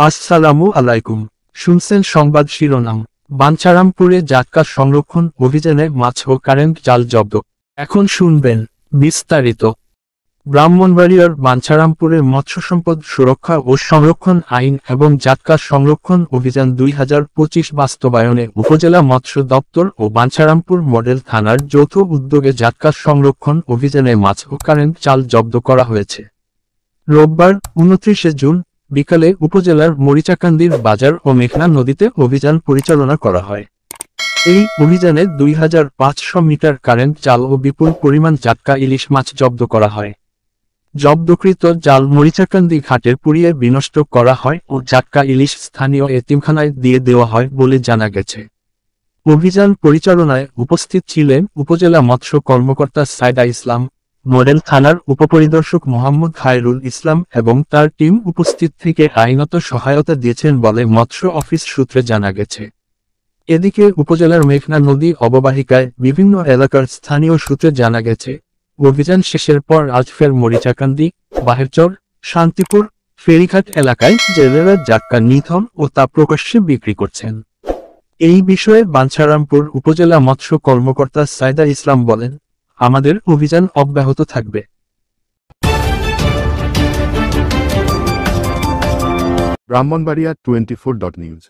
আসসালামু আলাইকুম। শুনছেন সংবাদ শিরোনাম। বাঞ্ছারামপুরে জাটকা সংরক্ষণ অভিযানে মাছ ও কারেন্ট জাল জব্দ। এখন শুনবেন বিস্তারিত। ব্রাহ্মণবাড়িয়ার বাঞ্ছারামপুরে মৎস্য সম্পদ সুরক্ষা ও সংরক্ষণ আইন এবং জাটকা সংরক্ষণ অভিযান 2025 বাস্তবায়নে উপজেলা মৎস্য দপ্তর ও বাঞ্ছারামপুর মডেল থানার যৌথ উদ্যোগে জাটকা সংরক্ষণ অভিযানে মাছ ও কারেন্ট জাল জব্দ করা হয়েছে। রোববার 29 জুন বিকালে উপজেলার মরিচাকান্দির বাজার ও মেঘনা নদীতে অভিযান পরিচালনা করা হয়। এই অভিযানে 2500 মিটার কারেন্ট জাল ও বিপুল পরিমাণ জাটকা ইলিশ মাছ জব্দ করা হয়। জব্দকৃত জাল মরিচাকান্দি ঘাটের পুড়িয়ে বিনষ্ট করা হয় ও জাটকা ইলিশ স্থানীয় এতিমখানায় দিয়ে দেওয়া হয় বলে জানা গেছে। অভিযান পরিচালনায় উপস্থিত ছিলেন উপজেলা মৎস্য কর্মকর্তা সাইদা ইসলাম, মডেল থানার উপপরিদর্শক মোহাম্মদ খায়রুল ইসলাম এবং তার টিম উপস্থিত থেকে আইনত সহায়তা দিয়েছেন বলে মৎস্য অফিস সূত্রে জানা গেছে। এদিকে উপজেলার মেঘনা নদী অববাহিকায় বিভিন্ন এলাকার স্থানীয় সূত্রে জানা গেছে, অভিযান শেষের পর আজ ফের মরিচাকান্দি, বাহেরচর, শান্তিপুর, ফেরিঘাট এলাকায় জেলেরা জাটকা নিধন ও তা প্রকাশ্যে বিক্রি করছেন। এই বিষয়ে বাঞ্ছারামপুর উপজেলা মৎস্য কর্মকর্তা সাইদা ইসলাম বলেন, আমাদের অভিযান অব্যাহত থাকবে। ব্রাহ্মণবাড়িয়া 24.নিউজ।